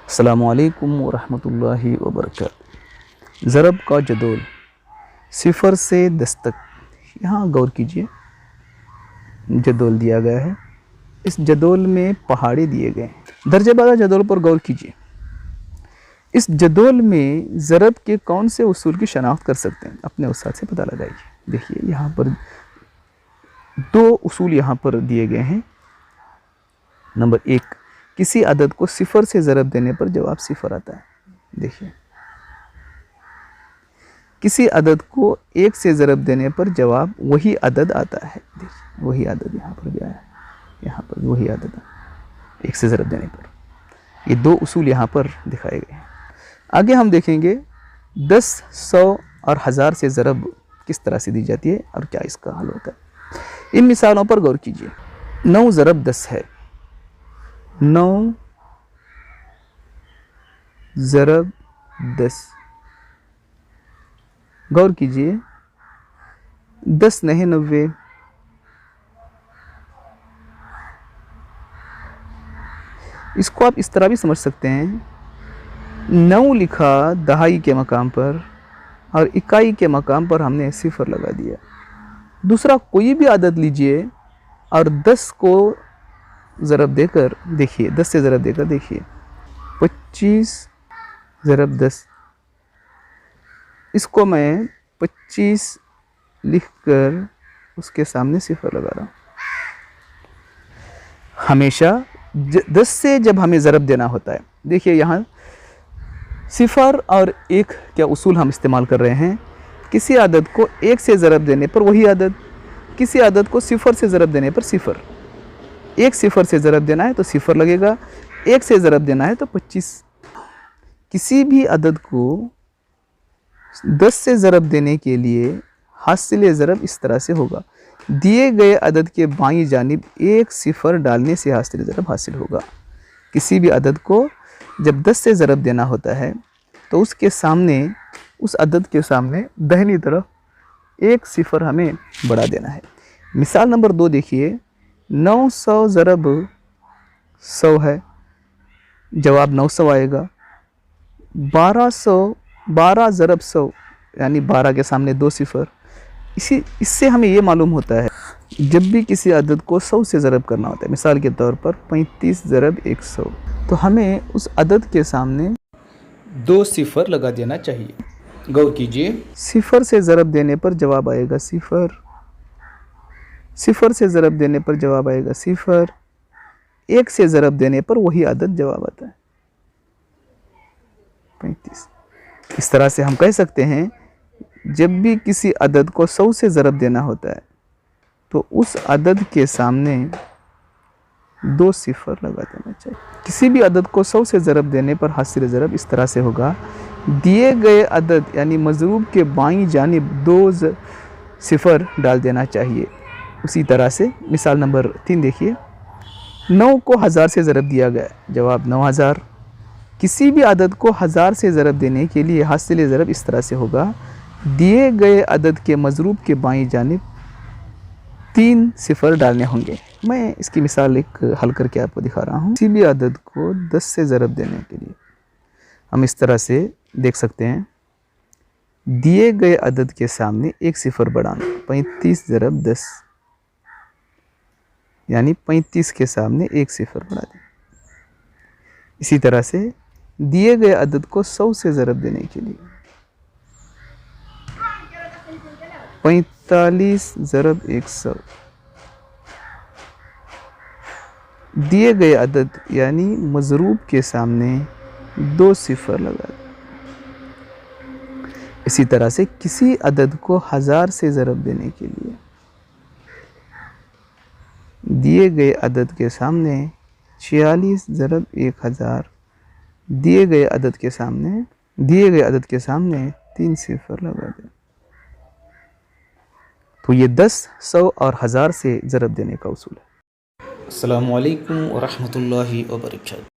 अस्सलामुअलैकुम वरहमतुल्लाहि वबरकातुहू। ज़रब का जदोल सिफ़र से 10 तक। यहाँ गौर कीजिए, जदोल दिया गया है। इस जदोल में पहाड़े दिए गए हैं। दर्जेबाज़ जदोल पर गौर कीजिए। इस जदोल में ज़रब के कौन से उसूल की शनाख्त कर सकते हैं, अपने उस्ताद से पता लगाइए। देखिए यहाँ पर 2 उसूल यहाँ पर दिए गए हैं। नंबर 1, किसी अदद को सिफ़र से ज़रब देने पर जवाब सिफ़र आता है। देखिए, किसी अदद को 1 से ज़रब देने पर जवाब वही अदद आता है। देखिए वही अदद यहाँ पर भी आया, यहाँ पर वही अदद 1 से ज़रब देने पर। ये 2 उसूल यहाँ पर दिखाए गए हैं। आगे हम देखेंगे 10, 100 और 1000 से ज़रब किस तरह से दी जाती है और क्या इसका हल होता है। इन मिसालों पर गौर कीजिए। 9 ज़रब 10 है। 9 ज़रब 10। गौर कीजिए, 10 नहीं 90। इसको आप इस तरह भी समझ सकते हैं, 9 लिखा दहाई के मकाम पर और इकाई के मकाम पर हमने सिफ़र लगा दिया। दूसरा कोई भी अदद लीजिए और 10 को ज़रब देकर देखिए, 10 से ज़रब देकर देखिए, 25 ज़रब 10। इसको मैं 25 लिखकर उसके सामने सिफ़र लगा रहा हूँ। हमेशा 10 से जब हमें ज़रब देना होता है, देखिए यहाँ सिफ़र और 1 क्या उसूल हम इस्तेमाल कर रहे हैं। किसी अदद को 1 से ज़रब देने पर वही अदद, किसी अदद को सिफ़र से ज़रब देने पर सिफ़र। 1 सिफ़र से ज़रब देना है तो सिफ़र लगेगा, 1 से ज़रब देना है तो 25। किसी भी अदद को 10 से ज़रब देने के लिए हासिल ज़रब इस तरह से होगा। दिए गए अदद के बाईं जानिब 1 सिफ़र डालने से हासिल ज़रब हासिल होगा। किसी भी अदद को जब 10 से ज़रब देना होता है तो उसके सामने, उस अदद के सामने दाहिनी तरफ 1 सिफ़र हमें बढ़ा देना है। मिसाल नंबर 2 देखिए, 900 ज़रब 100 है, जवाब 900 आएगा। 12 ज़रब 100 यानी 12 के सामने 2 सिफ़र। इससे हमें ये मालूम होता है, जब भी किसी अदद को 100 से ज़रब करना होता है, मिसाल के तौर पर 35 ज़रब 100, तो हमें उस अदद के सामने 2 सिफ़र लगा देना चाहिए। गौर कीजिए, सिफ़र से ज़रब देने पर जवाब आएगा सिफ़र, सिफ़र से ज़रब देने पर जवाब आएगा सिफ़र, 1 से ज़रब देने पर वही अदद जवाब आता है 35। इस तरह से हम कह सकते हैं, जब भी किसी अदद को 100 से ज़रब देना होता है तो उस अदद के सामने 2 सिफ़र लगा देना चाहिए। किसी भी अदद को 100 से ज़रब देने पर हासिल ज़रब इस तरह से होगा, दिए गए अदद यानी मज़रूब के बाईं जानिब 2 सिफ़र डाल देना चाहिए। उसी तरह से मिसाल नंबर 3 देखिए, 9 को 1000 से ज़रब दिया गया, जवाब 9000। किसी भी अदद को 1000 से ज़रब देने के लिए हासिल ज़रब इस तरह से होगा, दिए गए अदद के मज़रूब के बाईं जानिब 3 सिफ़र डालने होंगे। मैं इसकी मिसाल एक हल करके आपको दिखा रहा हूँ। किसी भी अदद को 10 से ज़रब देने के लिए हम इस तरह से देख सकते हैं, दिए गए अदद के सामने 1 सिफ़र बढ़ाना, 35 ज़रब 10 यानी 35 के सामने 1 सिफ़र बढ़ा दें। इसी तरह से दिए गए अदद को 100 से ज़रब देने के लिए 45 ज़रब 100, दिए गए अदद यानी मज़रूब के सामने 2 सिफ़र लगा दें। इसी तरह से किसी अदद को 1000 से ज़रब देने के लिए दिए गए अदद के सामने 46 ज़रब 1000, दिए गए अदद के सामने 3 सिफ़र लगा दें। तो ये 10, 100 और 1000 से ज़रब देने का उसूल है। अस्सलामु अलैकुम वरहमतुल्लाहि वबरकातुहू।